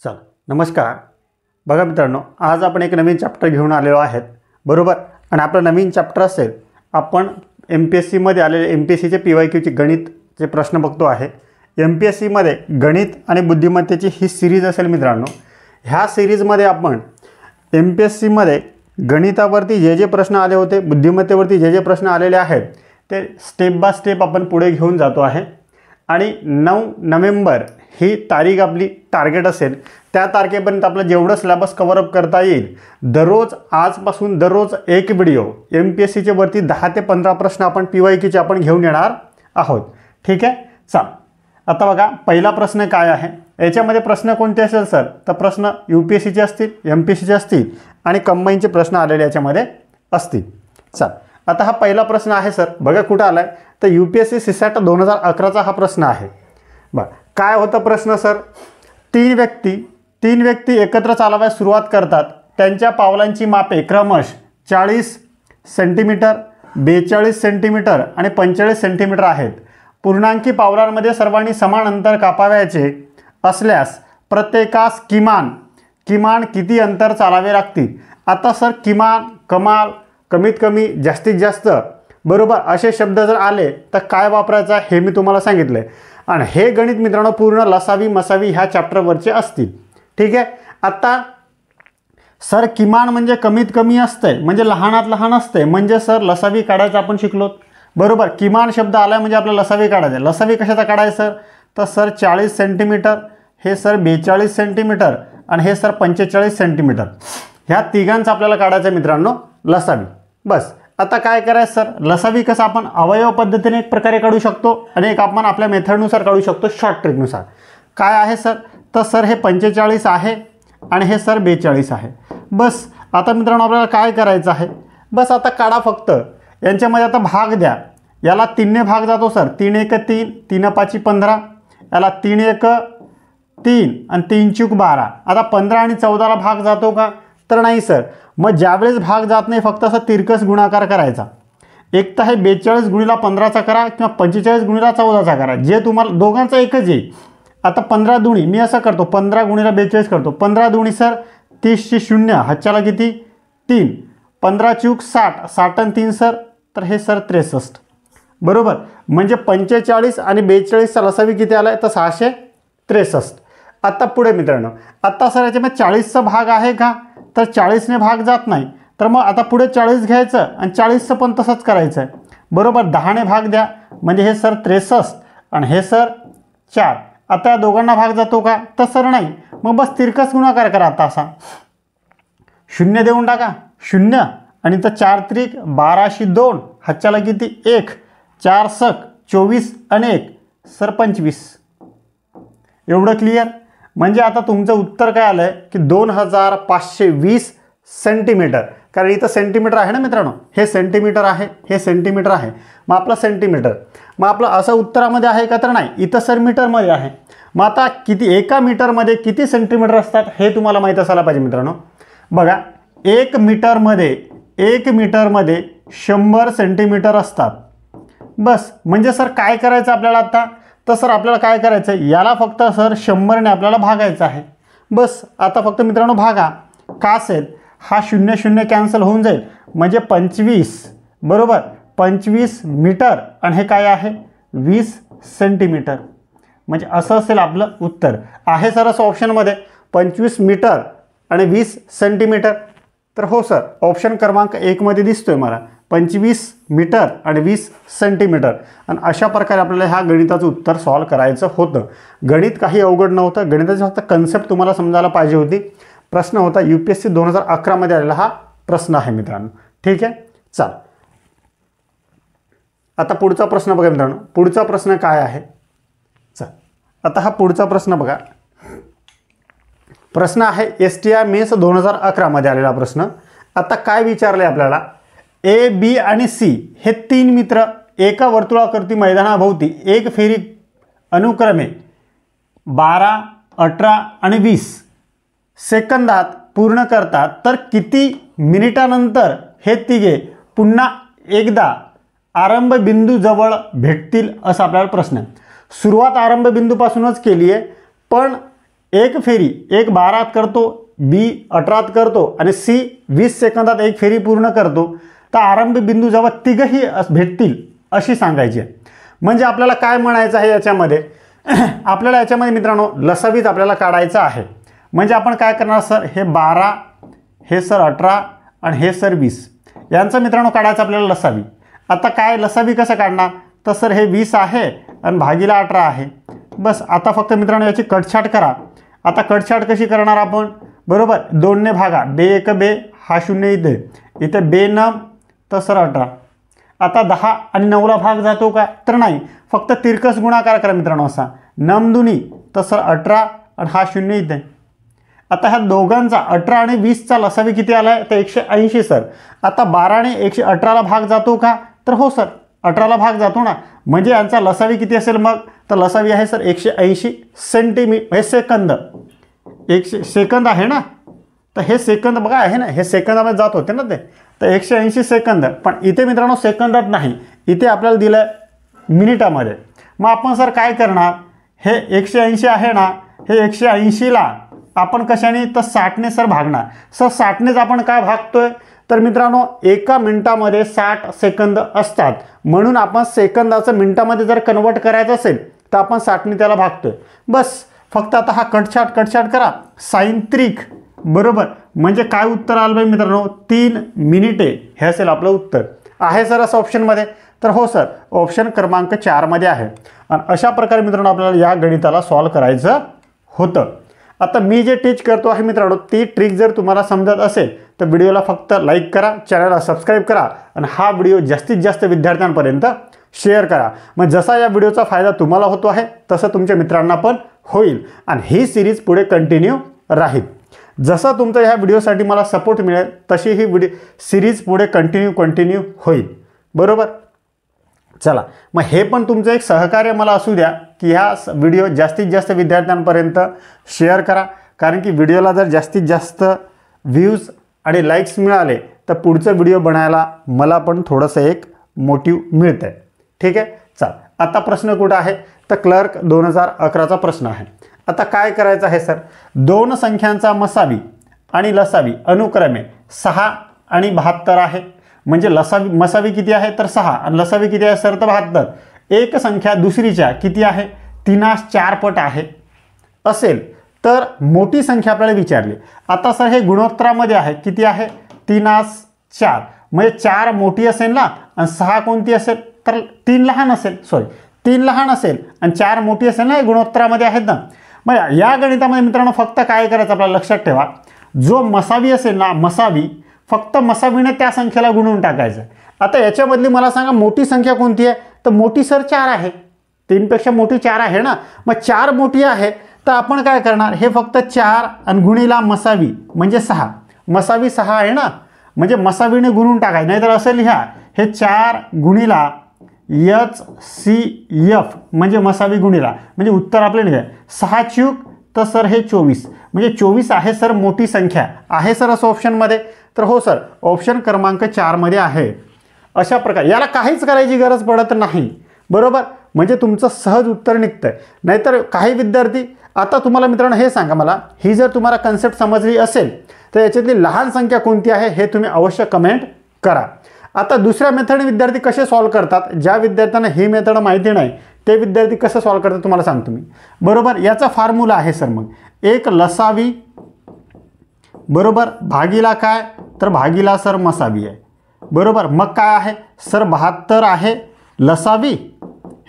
चल नमस्कार. बघा मित्रांनो, आज आपण एक नवीन चॅप्टर घेऊन आलेलो आहेत, बरोबर. आणि आपलं नवीन चॅप्टर असेल, आपण MPSCमध्ये आलेले MPSCचे PYQचे गणितचे प्रश्न बघतो आहे. MPSCमध्ये गणित आणि बुद्धिमत्तेची ही सिरीज असेल मित्रांनो. ह्या सिरीजमध्ये आपण MPSCमध्ये गणितावरती जे जे प्रश्न आले होते, बुद्धिमत्तेवरती जे जे प्रश्न आलेले आहेत ते स्टेप बाय स्टेप आपण पुढे घेऊन जातो आहे. आणि 9 नोव्हेंबर ही तारीख आपली टार्गेट असेल. त्या तारखेपर्यंत आपलं जेवढं सिलेबस कव्हरअप करता येईल, दररोज आजपासून दररोज एक व्हिडिओ MPSCचे वरती 10 ते 15 प्रश्न आपण PYQचे आपण घेऊन येणार आहोत. ठीक आहे. चल आता बघा, पहिला प्रश्न काय आहे. याच्यामध्ये प्रश्न कोणते असेल सर, तर प्रश्न UPSCचे असतील, MPSCचे असतील आणि कंबाईनचे प्रश्न आलेले याच्यामध्ये असतील. चल आता हा पहिला प्रश्न आहे सर, बघा कुठं आला आहे, तर UPSC CSAT 2011चा हा प्रश्न आहे. बरं, काय होता प्रश्न सर. तीन व्यक्ती एकत्र चालाव्यास सुरुवात करतात. त्यांच्या पावलांची मापे क्रमशः 40 सेंटीमीटर, 42 सेंटीमीटर आणि 45 सेंटीमीटर आहेत. पूर्णांकी पावलांमध्ये सर्वांनी समान अंतर कापावयाचे असल्यास प्रत्येकास किमान किती अंतर चालावे लागतील. आता सर किमान, कमाल, कमीत कमी, जास्तीत जास्त, बरोबर, असे शब्द जर आले तर काय वापरायचं हे मी तुम्हाला सांगितलं. आणि हे गणित मित्रांनो पूर्ण लसावी मसावी ह्या चॅप्टरवरचे असतील. ठीक आहे. आता सर किमान म्हणजे कमीत कमी असते, म्हणजे लहानात लहान असते, म्हणजे सर लसावी काढायचं आपण शिकलो, बरोबर. किमान शब्द आला म्हणजे आपल्याला लसावी काढायचं. लसावी कशाचा काढायचं सर, तर सर 40 सेंटीमीटर, हे सर 42 सेंटीमीटर आणि हे सर 45 सेंटीमीटर, ह्या तिघांचं आपल्याला काढायचं मित्रांनो लसावी. बस. आता काय करायचं सर, लसावी कसं आपण अवयव पद्धतीने एक प्रकारे काढू शकतो आणि एक आपण आपल्या मेथडनुसार काढू शकतो, शॉर्ट ट्रिकनुसार. काय आहे सर, तर सर हे 45 आहे आणि हे सर 42 आहे. बस. आता मित्रांनो आपल्याला काय करायचं आहे, बस आता काढा फक्त. यांच्यामध्ये आता भाग द्या. याला 3ने भाग जातो सर, 3 1 3, 3 5 15, याला 3 1 3 आणि 3 चूक 12. आता 15 आणि 14ला भाग जातो का, तर नाही सर. मग ज्यावेळेस भाग जात नाही, फक्त असं तिरकस गुणाकार करायचा. एक तर हे 42 गुणिला 15चा करा किंवा 45 गुणिला 14चा करा, जे तुम्हाला दोघांचा एकच येईल. आता 15 दुणी मी असं करतो, 15 गुणिला 42 करतो. 15 दुणी सर 30 ची 0, हातच्याला किती 3, 15 चूक 60, 60 आणि 3 सर, तर हे सर 63, बरोबर. म्हणजे 45 आणि 42चा लसावी किती आला आहे, तर 663. आता पुढे मित्रांनो, आता सर याच्यामध्ये 40चा भाग आहे का, तर 40ने भाग जात नाही, तर मग आता पुढे 40 घ्यायचं आणि 40चं पण तसंच करायचं आहे, बरोबर. 10ने भाग द्या म्हणजे हे सर 63 आणि हे सर 4. आता या दोघांना भाग जातो का, तर सर नाही. मग बस तिरकस गुणाकार करा. आता असा 0 देऊन टाका, 0 आणि तर 4 त्रिक 12 2, हातच्याला किती 1, 4 सक 24 आणि 1 सर 25. एवढं क्लिअर. म्हणजे आता तुमचं उत्तर काय आलं आहे की 2520 सेंटीमीटर. कारण इथं सेंटीमीटर आहे ना मित्रांनो, हे सेंटीमीटर आहे, हे सेंटीमीटर आहे, मग आपलं सेंटीमीटर. मग आपलं असं उत्तरामध्ये आहे का, तर नाही, इथं सर मीटरमध्ये आहे. मग आता किती, एका मीटरमध्ये किती सेंटीमीटर असतात हे तुम्हाला माहीत असायला पाहिजे मित्रांनो. बघा, 1 मीटरमध्ये 100 सेंटीमीटर असतात. बस. म्हणजे सर काय करायचं आपल्याला आता, तर सर आपल्याला काय करायचं आहे, याला फक्त सर 100ने आपल्याला भागायचं आहे. बस. आता फक्त मित्रांनो भागा. का असेल, हा 0 0 कॅन्सल होऊन जाईल, म्हणजे 25, बरोबर, 25 मीटर आणि हे काय आहे 20 सेंटीमीटर. म्हणजे असं असेल आपलं उत्तर. आहे सर असं ऑप्शनमध्ये 25 मीटर आणि 20 सेंटीमीटर. तर हो सर, ऑप्शन क्रमांक 1 मध्ये दिसतोय मला 25 मीटर आणि 20 सेंटीमीटर. आणि अशा प्रकारे आपल्याला ह्या गणिताचं उत्तर सॉल्व करायचं होतं. गणित काही अवघड नव्हतं, गणिताची फक्त कन्सेप्ट तुम्हाला समजायला पाहिजे होती. प्रश्न होता UPSC 2011मध्ये आलेला हा प्रश्न आहे मित्रांनो. ठीक आहे. चल आता पुढचा प्रश्न बघा मित्रांनो. पुढचा प्रश्न काय आहे, चल आता हा पुढचा प्रश्न बघा. प्रश्न आहे STI मेन्स 2011मध्ये आलेला प्रश्न. आता काय विचारले आपल्याला, A, B आणि C हे 3 मित्र एका वर्तुळाकृती मैदानाभोवती एक फेरी अनुक्रमे 12, 18 आणि 20 सेकंदात पूर्ण करतात, तर किती मिनिटानंतर हे तिघे पुन्हा एकदा आरंभ बिंदूजवळ भेटतील, असा आपल्याला प्रश्न आहे. सुरुवात आरंभ बिंदूपासूनच केली आहे, पण एक फेरी एक 12 करतो, बी 18 करतो आणि सी 20 सेकंदात एक फेरी पूर्ण करतो, तर आरंभी बिंदू जेव्हा तिघही भेटतील अशी सांगायची आहे. म्हणजे आपल्याला काय म्हणायचं आहे याच्यामध्ये, आपल्याला याच्यामध्ये मित्रांनो लसावीच आपल्याला काढायचं आहे. म्हणजे आपण काय करणार सर, हे 12, हे सर 18 आणि हे सर 20 यांचं मित्रांनो काढायचं आपल्याला लसावी. आता काय लसावी कसं काढणार, तर सर हे 20 आहे आणि भागीला 18 आहे. बस आता फक्त मित्रांनो याची कटछाट करा. आता कटछाट कशी करणार आपण, बरोबर 2ने भागा, बे 1 बे, हा 0 इथे, इथे बे 9 तर सर 18. आता 10 आणि 9ला भाग जातो का, तर नाही, फक्त तिरकस गुणाकार करा मित्रांनो असा, 9 दुनी तर सर 18 आणि हा 0 इथे. आता ह्या दोघांचा 18 आणि 20चा लसावी किती आला आहे, तर 180 सर. आता 12 ने 118ला भाग जातो का, तर हो सर 18ला भाग जातो ना. म्हणजे यांचा लसावी किती असेल मग, तर लसावी आहे सर 180 सेंटीमीटर, हे सेकंद, 1 सेकंद आहे ना, तर हे सेकंद बघा आहे ना, हे सेकंदामध्ये जात होते ना ते, तर 180 सेकंद. पण इथे मित्रांनो सेकंदात नाही, इथे आपल्याला दिलं आहे मिनिटामध्ये. मग आपण सर काय करणार, हे 180 आहे ना, हे 180ला आपण कशाने, तर 60ने सर भागणार. सर 60नेच आपण काय भागतोय, तर मित्रांनो एका मिनिटामध्ये 60 सेकंद असतात, म्हणून आपण सेकंदाचं मिनिटामध्ये जर कन्वर्ट करायचं असेल तर आपण 60ने त्याला भागतोय. बस फक्त आता हा कटछाट करा, साइन त्रिक, बरोबर. म्हणजे काय उत्तर आलं बाई मित्रांनो, 3 मिनिटे हे असेल आपलं उत्तर. आहे सर असं ऑप्शनमध्ये, तर हो सर ऑप्शन क्रमांक 4 मध्ये आहे. आणि अशा प्रकारे मित्रांनो आपल्याला या गणिताला सॉल्व करायचं होतं. आता मी जे टीच करतो आहे मित्रांनो, ती ट्रिक जर तुम्हाला समजत असेल तर व्हिडिओला फक्त लाईक करा, चॅनलला सबस्क्राईब करा आणि हा व्हिडिओ जास्तीत जास्त विद्यार्थ्यांपर्यंत शेअर करा. मग जसा या व्हिडिओचा फायदा तुम्हाला होतो आहे तसं तुमच्या मित्रांना पण होईल आणि ही सिरीज पुढे कंटिन्यू राहील. जसं तुमचं ह्या व्हिडिओसाठी मला सपोर्ट मिळेल तशी ही सिरीज पुढे कंटिन्यू होईल, बरोबर. चला मग हे पण तुमचं एक सहकार्य मला असू द्या की ह्या व्हिडिओ जास्तीत जास्त विद्यार्थ्यांपर्यंत शेअर करा. कारण की व्हिडिओला जर जास्तीत जास्त व्ह्यूज आणि लाईक्स मिळाले तर पुढचा व्हिडिओ बनायला मला पण थोडंसं एक मोटिव्ह मिळतं आहे. ठीक आहे, चल आता प्रश्न कुठं आहे, तर क्लर्क 2011चा प्रश्न आहे. आता काय करायचं आहे सर, दोन संख्यांचा मसावी आणि लसावी अनुक्रमे 6 आणि 72 आहे. म्हणजे मसावी किती आहे, तर 6 आणि लसावी किती आहे सर, तर 72. एक संख्या दुसरीच्या किती आहे, 3/4 पट आहे असेल तर मोठी संख्या आपल्याला विचारली. आता सर हे गुणोत्तरामध्ये आहे, किती आहे, 3/4. म्हणजे 4 मोठी असेल ना आणि 6 कोणती असेल, तर 3 लहान असेल, 3 लहान असेल आणि 4 मोठी असेल ना, हे गुणोत्तरामध्ये आहेत ना. मग या गणितामध्ये मित्रांनो फक्त काय करायचं आपल्याला लक्षात ठेवा, जो मसावी असेल ना, मसावी फक्त मसावीने त्या संख्येला गुणून टाकायचं. आता याच्यामधली मला सांगा मोठी संख्या कोणती आहे, तर मोठी सर 4 आहे, 3 पेक्षा मोठी 4 आहे ना. मग 4 मोठी आहे तर आपण काय करणार, हे फक्त 4 आणि गुणीला मसावी म्हणजे 6, मसावी 6 आहे ना, म्हणजे मसावीने गुणून टाकायचं. नाहीतर असं लिहा, हे 4 गुणीला HCF म्हणजे मसावी गुणीला, म्हणजे उत्तर आपल्याला लिहा 6 चूक तर सर हे 24. म्हणजे 24 आहे सर मोठी संख्या आहे सर असं ऑप्शनमध्ये, तर हो सर ऑप्शन क्रमांक 4 मध्ये आहे. अशा प्रकारे याला काहीच करायची गरज पडत नाही, बरोबर. म्हणजे तुमचं सहज उत्तर निघतंय. नाहीतर काही विद्यार्थी, आता तुम्हाला मित्रांनो हे सांगा मला, ही जर तुम्हाला कन्सेप्ट समजली असेल तर याच्यातली लहान संख्या कोणती आहे हे तुम्ही अवश्य कमेंट करा. आता दुसऱ्या मेथडने विद्यार्थी कसे सॉल्व करतात, ज्या विद्यार्थ्यांना ही मेथड माहिती नाही ते विद्यार्थी कसं सॉल्व करतात तुम्हाला सांगतो मी, बरोबर. याचा फॉर्म्युला आहे सर, मग एक लसावी बरोबर भागीला काय, तर भागीला सर मसावी आहे, बरोबर. मग काय आहे सर 72 आहे लसावी,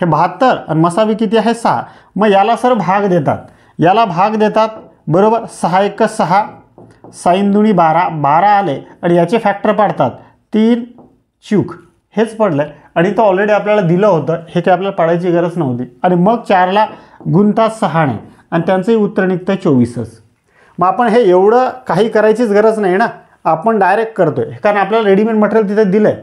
हे 72 आणि मसावी किती आहे 6. मग याला सर भाग देतात, याला भाग देतात, बरोबर. 6 × 6 साइन दुनी 12, 12 आले आणि याचे फॅक्टर पाडतात, 3 चूक हेच पडलं आणि तो ऑलरेडी आपल्याला दिलं होतं, हे काही आपल्याला पाडायची गरज नव्हती. आणि मग 4ला गुणतात 6ने आणि त्यांचंही उत्तर निघतं 24च. मग आपण हे एवढं काही करायचीच गरज नाही ना, आपण डायरेक्ट करतोय कारण आपल्याला रेडीमेड मटेरियल तिथे दिलं आहे,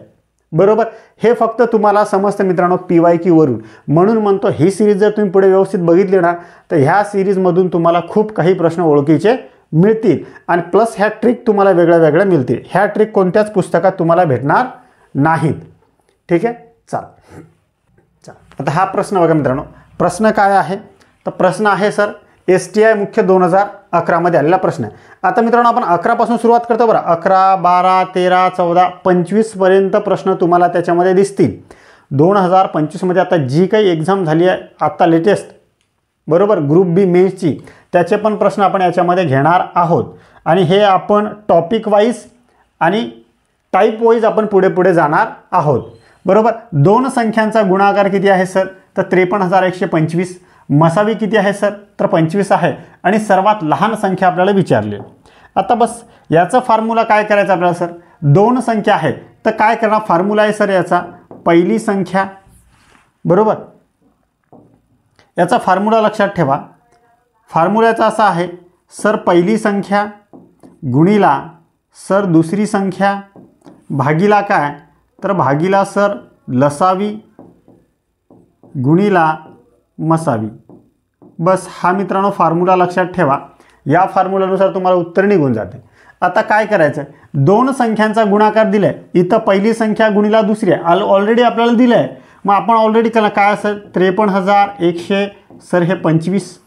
बरोबर. हे फक्त तुम्हाला समजतं मित्रांनो PYQ वरून. म्हणून म्हणतो ही सिरीज जर तुम्ही पुढे व्यवस्थित बघितली ना तर ह्या सिरीजमधून तुम्हाला खूप काही प्रश्न ओळखीचे मिळतील आणि प्लस ह्या ट्रिक तुम्हाला वेगळ्या मिळतील. ह्या ट्रिक कोणत्याच पुस्तकात तुम्हाला भेटणार नाहीत. ठीक आहे, चला आता हा प्रश्न बघा मित्रांनो. प्रश्न काय आहे, तर प्रश्न आहे सर STI मुख्य 2011 मध्ये आलेला प्रश्न आहे. आता मित्रांनो आपण 11 पासून सुरुवात करतो बरं. 11, 12, 13, 14, 25 पर्यंत प्रश्न तुम्हाला त्याच्यामध्ये दिसतील. 2025 मध्ये आता जी काही एक्झाम झाली आहे आता लेटेस्ट, बरोबर, ग्रुप बी मेन्सची, त्याचे पण प्रश्न आपण याच्यामध्ये घेणार आहोत. आणि हे आपण टॉपिक वाईज आणि टाईप वाईज आपण पुढे पुढे जाणार आहोत. बरोबर. दोन संख्यांचा गुणाकार किती आहे सर? तर 53,125. मसावी किती आहे सर? तर 25 आहे. आणि सर्वात लहान संख्या आपल्याला विचारली. आता बस याचा फॉर्म्युला काय करायचा आपल्याला सर? दोन संख्या आहेत तर काय करणार? फॉर्म्युला आहे सर याचा पहिली संख्या, बरोबर. याचा फॉर्म्युला लक्षात ठेवा. फॉर्म्युलाचा असा आहे सर पहिली संख्या गुणिला सर दुसरी संख्या भागिला काय? तर भागिला सर लसावी गुणिला मसावी. बस हा मित्रांनो फॉर्म्युला लक्षात ठेवा. या फॉर्म्युलानुसार तुम्हाला उत्तर निघून जाते. आता काय करायचं? दोन संख्यांचा गुणाकार दिलाय. इथं पहिली संख्या गुणिला दुसरी आहे ऑलरेडी आपल्याला दिलं आहे. मग आपण ऑलरेडी केलं काय असेल? 53,100 सर हे 25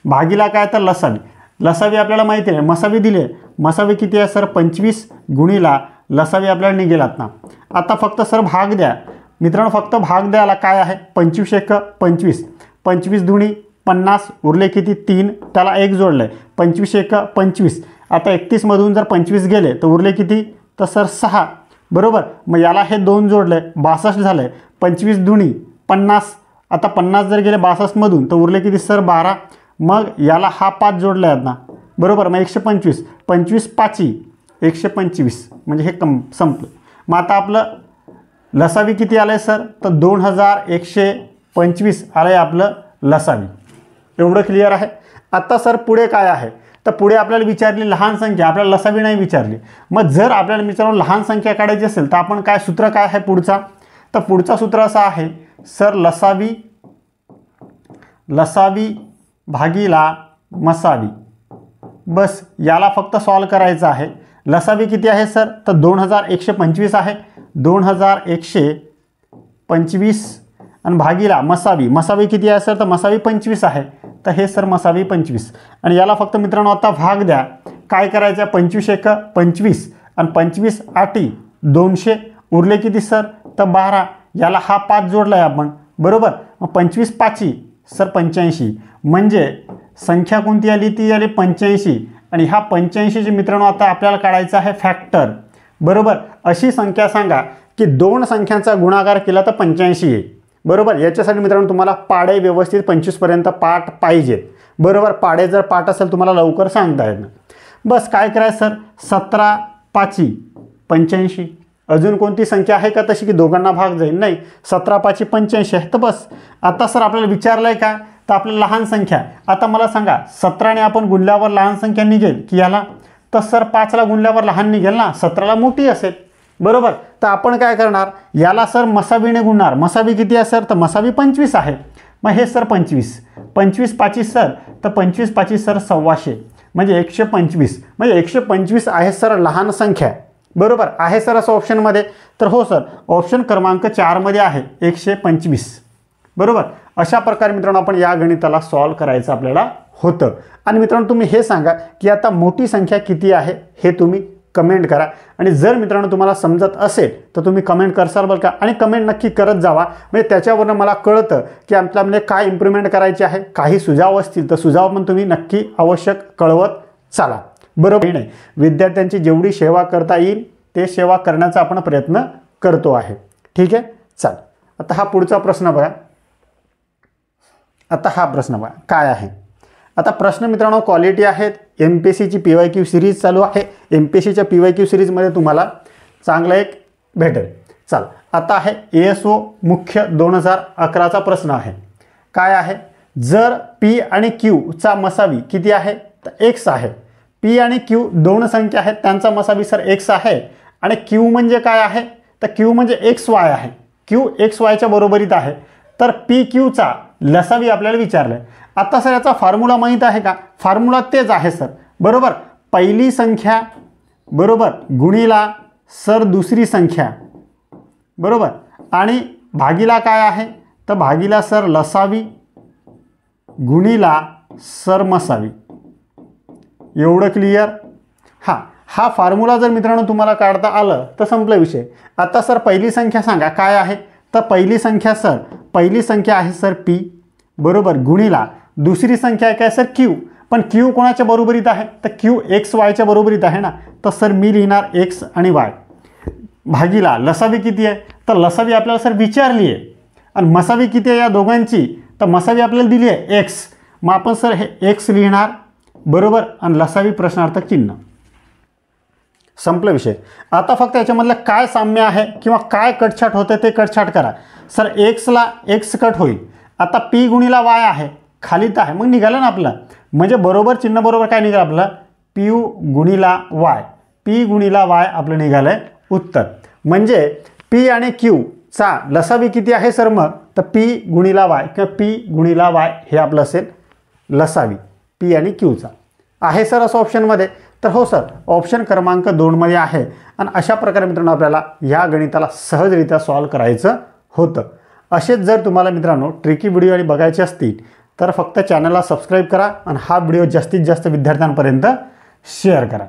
भागिला काय? तर लसावी. लसावी आपल्याला माहिती आहे. मसावी दिले. मसावी किती आहे सर? 25 गुणिला लसावी आपल्याला निघेलात ना. आता फक्त सर भाग द्या मित्रांनो. फक्त भाग द्यायला काय आहे? 25 एक 25. 25 दुनी 50 उरले किती? 3. त्याला 1 जोडलं आहे. 25 एक 25. आता 31 मधून जर 25 गेले तर उरले किती? तर सर 6. बरोबर. मग याला हे 2 जोडले 62 झाले. 25 दुनी 50. आता 50 जर गेले 62 मधून तर उरले किती सर? 12. मग याला हा 5 जोडले आहेत ना. बरोबर. मग 125. 25 पाची 125 म्हणजे हे संपलं. मग आता आपलं लसावी किती आलं आहे सर? तर 2,125 आलं आहे आपलं लसावी. एवढं क्लिअर आहे. आता सर पुढे काय आहे? तर पुढे आपल्याला विचारली लहान संख्या. आपल्याला लसावी नाही विचारली. मग जर आपल्याला मित्रांनो लहान संख्या काढायची असेल तर आपण काय सूत्र काय आहे पुढचा? तर पुढचा सूत्र असा आहे सर लसावी भागिला मसावी. बस याला फक्त सॉल्व करायचं आहे. लसावी किती आहे सर? तर 2,125 आहे. 2,125 आणि भागिला मसावी किती आहे सर? तर मसावी 25 आहे. तर हे सर मसावी 25. आणि याला फक्त मित्रांनो आता भाग द्या. काय करायचं? 25 एक 25 आणि 25 आठी 200 उरले किती सर? तर 12. याला हा 5 जोडला आहे आपण. बरोबर. मग 25 पाची सर 85. म्हणजे संख्या कोणती आली? ती आली 85. आणि ह्या 85चे मित्रांनो आता आपल्याला काढायचं आहे फॅक्टर. बरोबर. अशी संख्या सांगा की दोन संख्यांचा गुणाकार केला तर 85 येईल. बरोबर. याच्यासाठी मित्रांनो तुम्हाला पाडे व्यवस्थित 25 पर्यंत पाठ पाहिजेत. बरोबर. पाडे जर पाठ असेल तुम्हाला लवकर सांगता येत. बस काय करायचं सर? 17 पाची 85. अजून कोणती संख्या आहे का तशी की दोघांना भाग जाईल? नाही. 17 पाची 85 आहे. तर बस आता सर आपल्याला विचारलंय का? तर आपल्याला लहान संख्या. आता मला सांगा 17ने आपण गुणल्यावर लहान संख्या निघेल की याला? तर सर 5ला गुणल्यावर लहान निघेल ना. 17ला मोठी असेल. बरोबर. तर आपण काय करणार? याला सर मसावीने गुणणार. मसावी किती आहे सर? तर मसावी 25 आहे. मग हे सर 25 पाची सर तर 25 पाची सर 125 म्हणजे 125. म्हणजे 125 आहे सर लहान संख्या. बरोबर. आहे सर असं ऑप्शनमध्ये? तर हो सर ऑप्शन क्रमांक 4 मध्ये आहे 125. बरोबर. अशा प्रकारे मित्रांनो आपण या गणिताला सॉल्व करायचं आपल्याला होतं. आणि मित्रांनो तुम्ही हे सांगा की आता मोठी संख्या किती आहे हे तुम्ही कमेंट करा. आणि जर मित्रांनो तुम्हाला समजत असेल तर तुम्ही कमेंट करसाल बरं का. आणि कमेंट नक्की करत जावा. म्हणजे त्याच्यावरनं मला कळतं की आपल्यामध्ये काय इम्प्रूव्हमेंट करायची आहे. काही सुझाव असतील तर सुझाव पण तुम्ही नक्की आवश्यक कळवत चाला. बरोबर नाही. विद्यार्थ्यांची जेवढी सेवा करता येईल ते सेवा करण्याचा आपण प्रयत्न करतो आहे. ठीक आहे. चाल. आता हा पुढचा प्रश्न बघा. आता हा प्रश्न बघा काय आहे. आता प्रश्न मित्रांनो क्वालिटी आहेत. MPSCची PYQ सिरीज चालू आहे. MPSCच्या PYQ सिरीजमध्ये तुम्हाला चांगला एक भेटेल. चाल. आता आहे ASO मुख्य 2011चा प्रश्न आहे. काय आहे? जर P आणि Q चा मसावी किती आहे? तर x आहे. P आणि Q दोन संख्या आहेत त्यांचा मसावी सर x आहे. आणि Q म्हणजे काय आहे? तर Q म्हणजे XY आहे. Q XYच्या बरोबरीत आहे. तर PQ चा लसावी आपल्याला विचारलंय. आता सर याचा फॉर्म्युला माहीत आहे का? फॉर्म्युला तेच आहे सर. बरोबर. पहिली संख्या बरोबर गुणिला सर दुसरी संख्या. बरोबर. आणि भागिला काय आहे? तर भागिला सर लसावी गुणिला सर मसावी. एवढं क्लिअर. हा फॉर्म्युला जर मित्रांनो तुम्हाला काढता आलं तर संपला विषय. आता सर पहिली संख्या सांगा काय आहे. तर पहिली संख्या आहे सर पी, बरोबर, गुणिला दुसरी संख्या आहे काय सर क्यू. पण क्यू कोणाच्या बरोबरीत आहे तर क्यू एक्स वायच्या बरोबरीत आहे ना. तर सर मी लिहिणार एक्स आणि वाय भागीला लसावी किती आहे तर लसावी आपल्याला सर विचारली आहे आणि मसावी किती आहे या दोघांची तर मसावी आपल्याला दिली आहे एक्स. मग आपण सर हे एक्स लिहिणार, बरोबर, आणि लसावी प्रश्नार्थक चिन्ह. संपला विषय. आता फक्त याच्यामधलं काय साम्य आहे किंवा काय कटछाट होते ते कटछाट करा. सर एक्सला एक्स कट होईल. आता पी गुणिला वाय आहे खालीत आहे मग निघालं ना आपलं. म्हणजे बरोबर चिन्ह बरोबर काय निघालं आपलं पी गुणिला वाय. पी गुणिला वाय आपलं निघालं आहे उत्तर. म्हणजे पी आणि क्यू चा लसावी किती आहे सर मग तर पी गुणिला वाय किंवा पी गुणिला वाय हे आपलं असेल लसावी पी आणि क्यूचा. आहे सर असं ऑप्शनमध्ये तर हो सर ऑप्शन क्रमांक 2मध्ये आहे. आणि अशा प्रकारे मित्रांनो आपल्याला या गणिताला सहजरित्या सॉल्व करायचं होतं. असेच जर तुम्हाला मित्रांनो ट्रिकी व्हिडिओ आणि बघायचे असतील तर फक्त चॅनलला सबस्क्राईब करा आणि हा व्हिडिओ जास्तीत जास्त विद्यार्थ्यांपर्यंत शेअर करा.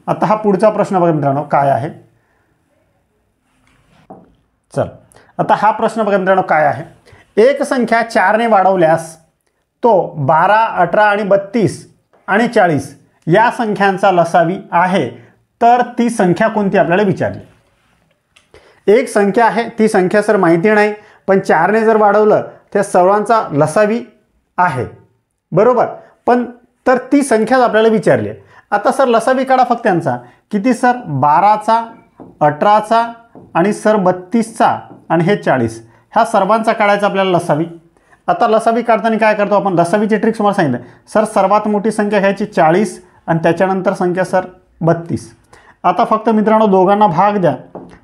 आता हा पुढचा प्रश्न बघा मित्रांनो काय आहे. आता हा प्रश्न बघा मित्रांनो काय आहे. एक संख्या 4ने वाढवल्यास तो 12, 18 आणि 32 आणि 40 या संख्यांचा लसावी आहे तर ती संख्या कोणती आपल्याला विचारली. एक संख्या आहे ती संख्या सर माहिती नाही पण 4ने जर वाढवलं त्या सर्वांचा लसावी आहे, बरोबर, पण तर ती संख्याच आपल्याला विचारली आहे. आता सर लसावी काढा फक्त त्यांचा किती सर 12चा 18चा आणि सर 32चा आणि हे 40 ह्या सर्वांचा काढायचा आपल्याला लसावी. आता लसावी काढताना काय करतो आपण लसावीची ट्रिक तुम्हाला सांगितलं. सर सर्वात मोठी संख्या घ्यायची 40 आणि त्याच्यानंतर संख्या सर 32. आता फक्त मित्रांनो दोघांना भाग द्या,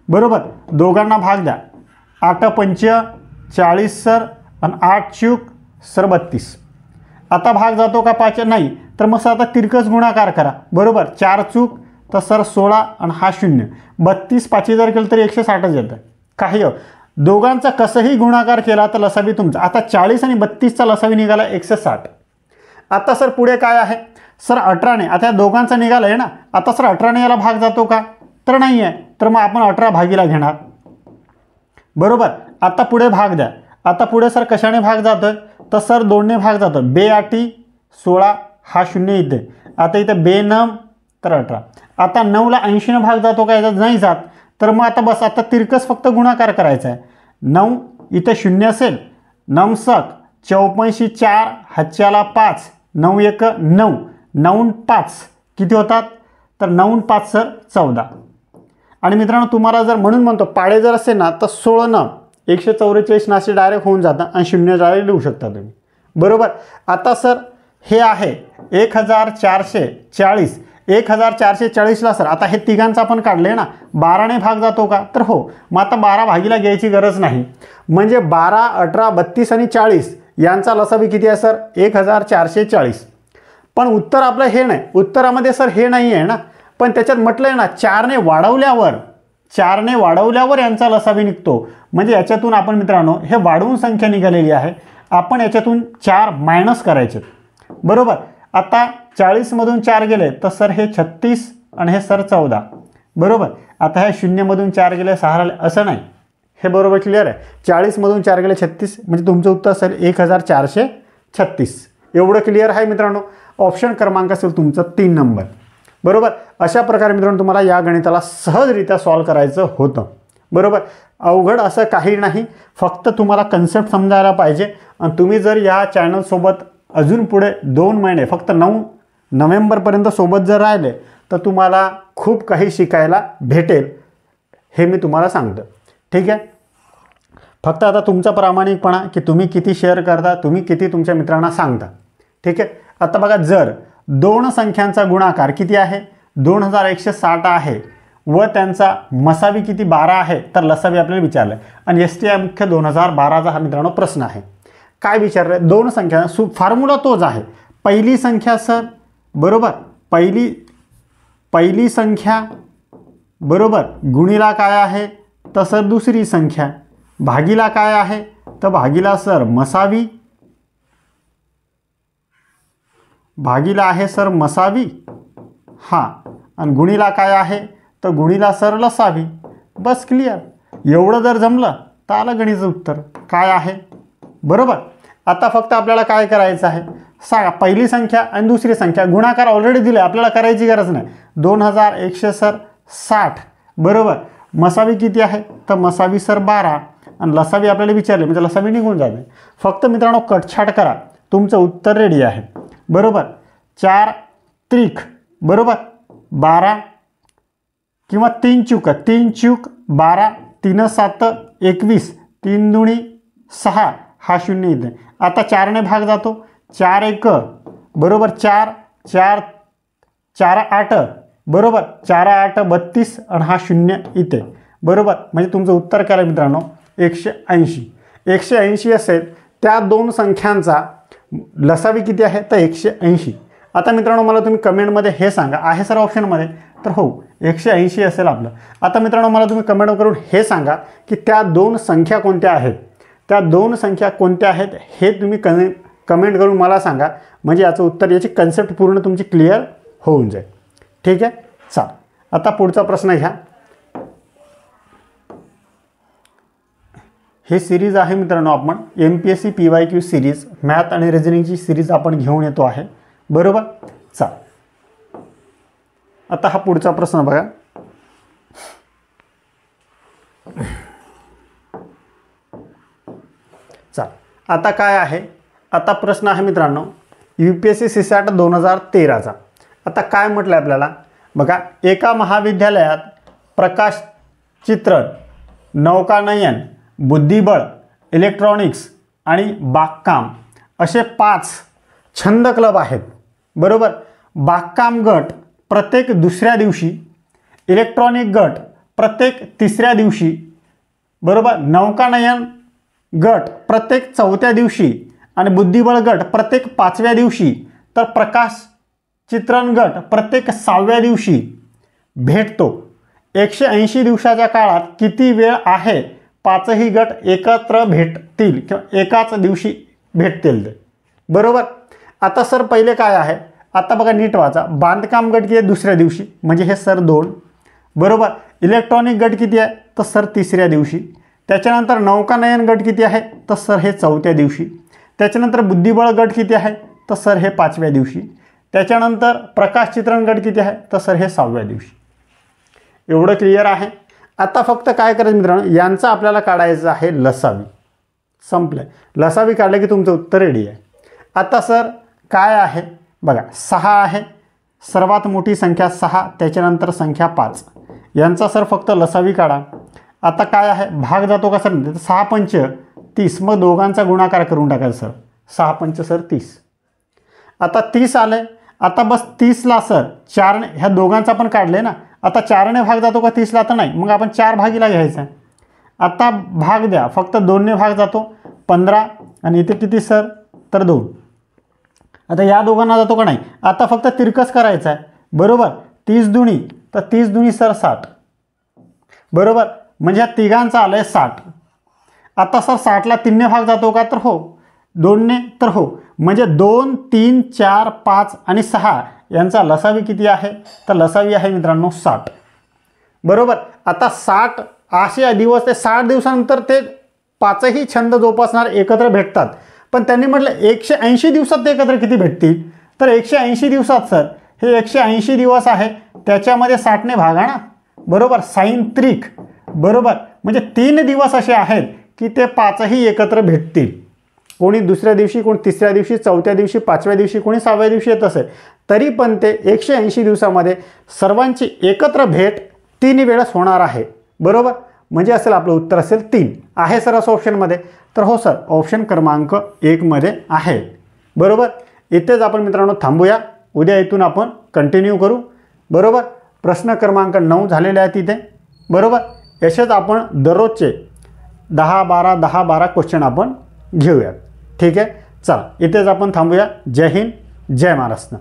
बरोबर, दोघांना भाग द्या. 8 पंच 40 सर आणि 8 चूक सर 32. आता भाग जातो का 5 नाही तर मग सर आता तिरकस गुणाकार करा, बरोबर, 4 चूक तर सर 16 आणि हा 0. 32 5 जर केलं तरी 160च येतं. काही दोघांचा कसंही गुणाकार केला तर लसावी तुमचा. आता 40 आणि 32चा लसावी निघाला 160. आता सर पुढे काय आहे सर 18ने. आता या दोघांचा निघाला आहे ना. आता सर 18ने याला भाग जातो का तर नाही आहे तर मग आपण 18 भागीला घेणार, बरोबर. आता पुढे भाग द्या. आता पुढे सर कशाने भाग जातोय तर सर 2ने भाग जातो. 2 8 16 हा 0 इथे. आता इथे 2 9 तर 18. आता 9ला 80ने भाग जातो का याच्यात नाही जात तर मग आता बस आता तिरकस फक्त गुणाकार करायचा आहे. 9 इथे 0 असेल 9 सक 54 4 हाच्याला 5 9 1 9 9 5 किती होतात तर 9 5 सर 14. आणि मित्रांनो तुम्हाला जर म्हणून म्हणतो पाडे जर असेल ना तर 16 9 144 नाशी डायरेक्ट होऊन जातं आणि 0 डायरेक्ट लिहू शकता तुम्ही, बरोबर. आता सर हे आहे 1440. 1440ला सर आता हे तिघांचं आपण काढले ना 12ने भाग जातो का तर हो. मग आता 12 भागीला घ्यायची गरज नाही. म्हणजे 12 18 32 आणि 40 यांचा लसावी किती आहे सर 1440. पण उत्तर आपलं हे नाही. उत्तरामध्ये सर हे नाही आहे ना. पण त्याच्यात म्हटलं आहे ना 4ने वाढवल्यावर यांचा लसावी निघतो. म्हणजे याच्यातून आपण मित्रांनो हे वाढवून संख्या निघालेली आहे. आपण याच्यातून 4 मायनस करायचे, बरोबर. आता 40मधून 4 गेले तर सर हे 36 आणि हे सर 14, बरोबर. आता हे 0मधून 4 गेले 6 राहिले असं नाही. हे बरोबर क्लिअर आहे. 40मधून 4 गेले 36 म्हणजे तुमचं उत्तर असेल 1436. एवढं क्लिअर आहे मित्रांनो. ऑप्शन क्रमांक असेल तुमचं 3 नंबर, बरोबर. अशा प्रकारे मित्रांनो तुम्हाला या गणिताला सहजरित्या सॉल्व करायचं होतं, बरोबर. अवघड असं काही नाही. फक्त तुम्हाला कन्सेप्ट समजायला पाहिजे. आणि तुम्ही जर या चॅनलसोबत अजून पुढे 2 महिने फक्त 9 नोव्हेंबरपर्यंत सोबत जर राहिले तर तुम्हाला खूप काही शिकायला भेटेल हे मी तुम्हाला सांगतो, ठीक आहे. फक्त आता तुमचा प्रामाणिकपणा की तुम्ही किती शेअर करता, तुम्ही किती तुमच्या मित्रांना सांगता, ठीक आहे. आता बघा जर 2 संख्यांचा गुणाकार किती आहे 2160 आहे व त्यांचा मसावी किती 12 आहे तर लसावी आपल्याला विचारलं. आणि STI मुख्य 2012चा हा मित्रांनो प्रश्न आहे. काय विचारलं 2 संख्या फॉर्म्युला तोच आहे. पहिली संख्या सर, बरोबर, पहिली संख्या, बरोबर, गुणिला काय आहे तर सर दुसरी संख्या, भागीला काय आहे तर भागीला सर मसावी भागीला आहे सर मसावी, हां, आणि गुणीला काय आहे तर गुणीला सर लसावी. बस क्लिअर. एवढं जर जमलं तर आलं गणिताचं उत्तर काय आहे. बरोबर. आता फक्त आपल्याला काय करायचं आहे सांगा. पहिली संख्या आणि दुसरी संख्या गुणाकार ऑलरेडी दिले, आपल्याला करायची गरज नाही. 2100 सर 60. बरोबर. मसावी किती आहे तर मसावी सर 12 आणि लसावी आपल्याला विचारले म्हणजे लसावी निघून जाते. फक्त मित्रांनो कटछाट करा, तुमचं उत्तर रेडी आहे. बरोबर. 4 त्रिक बरोबर 12 किंवा 3 चूक 12 3 7 21 3 दुणी 6 हा 0 इथे. आता 4 ने भाग जातो 4 1 बरोबर 4 4 4 8 बरोबर 4 8 32 आणि हा 0 इथे. बरोबर. म्हणजे तुमचं उत्तर काय आहे मित्रांनो 180. 180 असेल त्या दोन संख्यांचा लसावी किती आहे तर 180. आता मित्रांनो मला तुम्ही कमेंटमध्ये हे सांगा, आहे सर ऑप्शनमध्ये तर हो 180 असेल आपलं. आता मित्रांनो मला तुम्ही कमेंट करून हे सांगा की त्या दोन संख्या कोणत्या आहेत, त्या दोन संख्या कोणत्या आहेत हे तुम्ही कमेंट करून मला सांगा. म्हणजे याचं उत्तर, याची कन्सेप्ट पूर्ण तुमची क्लिअर होऊन जाईल. ठीक आहे. चाल आता पुढचा प्रश्न घ्या. हे सिरीज आहे मित्रांनो, आपण MPSC PYQ सिरीज मॅथ आणि रिजनिंगची सिरीज आपण घेऊन येतो आहे. बरोबर. चाल आता हा पुढचा प्रश्न बघा. चाल आता काय आहे, आता प्रश्न आहे मित्रांनो UPSC CSAT 2013चा. आता काय म्हटलं आपल्याला बघा. एका महाविद्यालयात प्रकाश चित्रण, नौकानयन, बुद्धिबळ, इलेक्ट्रॉनिक्स आणि बागकाम असे 5 छंद क्लब आहेत. बरोबर. बागकाम गट प्रत्येक दुसऱ्या दिवशी, इलेक्ट्रॉनिक गट प्रत्येक तिसऱ्या दिवशी, बरोबर, नौकानयन गट प्रत्येक चौथ्या दिवशी आणि बुद्धिबळ गट प्रत्येक 5व्या दिवशी, तर प्रकाश चित्रण गट प्रत्येक 6व्या दिवशी भेटतो. 180 दिवसाच्या काळात किती वेळ आहे 5ही गट एकत्र भेटतील किंवा एकाच दिवशी भेटतील ते. बरोबर. आता सर पहिले काय आहे, आता बघा नीट वाचा. बांधकाम गट किती आहे दुसऱ्या दिवशी म्हणजे हे सर 2. बरोबर. इलेक्ट्रॉनिक गट किती आहे तर सर तिसऱ्या दिवशी. त्याच्यानंतर नौकानयन गट किती आहे तर सर हे 4थ्या दिवशी. त्याच्यानंतर बुद्धिबळ गट किती आहे तर सर हे 5व्या दिवशी. त्याच्यानंतर प्रकाश चित्रण गट किती आहे तर सर हे 6व्या दिवशी. एवढं क्लिअर आहे. आता फक्त काय करायचं मित्रांनो, यांचा आपल्याला काढायचं आहे लसावी. संपलं. लसावी काढलं की तुमचं उत्तर रेडी आहे. आता सर काय आहे बघा, 6 आहे, सर्वात मोठी संख्या 6, त्याच्यानंतर संख्या 5, यांचा सर फक्त लसावी काढा. आता काय आहे, भाग जातो का सर 6 पंच 30, मग दोघांचा गुणाकार करून टाकायचा सर. 6 पंच सर 30. आता 30 आले. आता बस 30ला सर 4 ह्या दोघांचा पण काढले ना. आता 4ने भाग जातो का 30ला तर नाही, मग आपण 4 भागीला घ्यायचा. आता भाग द्या, फक्त 2ने भाग जातो 15 आणि इथे किती सर तर 2. आता या दोघांना जातो का नाही, आता फक्त तिरकस करायचं आहे. बरोबर. 30 दुणी तर 30 दुणी सर 60. बरोबर. म्हणजे या तिघांचा आलं आहे 60. आता सर 60ला 3ने भाग जातो का तर हो, 2ने तर हो. म्हणजे 2 3 4 5 आणि 6 यांचा लसावी किती आहे तर लसावी आहे मित्रांनो 60. बरोबर. आता 60 असे दिवस, ते 60 दिवसानंतर ते 5ही छंद जोपासणार एकत्र भेटतात. पण त्यांनी म्हटलं 180 दिवसात ते एकत्र किती भेटतील तर 180 दिवसात सर हे 180 दिवस आहे, त्याच्यामध्ये 60ने भागा ना. बरोबर. साइन त्रिक. बरोबर. म्हणजे 3 दिवस असे आहेत की ते 5ही एकत्र भेटतील. कोणी दुसऱ्या दिवशी, कोणी तिसऱ्या दिवशी, 4थ्या दिवशी, 5व्या दिवशी, कोणी 6व्या दिवशी येत असेल, तरी पण ते 180 दिवसामध्ये सर्वांची एकत्र भेट 3 वेळेस होणार आहे. बरोबर. म्हणजे असेल आपलं उत्तर असेल 3. आहे सर असं ऑप्शनमध्ये तर हो सर ऑप्शन क्रमांक 1 मध्ये आहे. बरोबर. इथेच आपण मित्रांनो थांबूया. उद्या इथून आपण कंटिन्यू करू. बरोबर. प्रश्न क्रमांक 9 झालेले आहेत इथे. बरोबर. याच्यात आपण दररोजचे 10-12 क्वेश्चन आपण घेऊयात. ठीक आहे. चला इथेच आपण थांबूया. जय हिंद, जय महाराष्ट्र.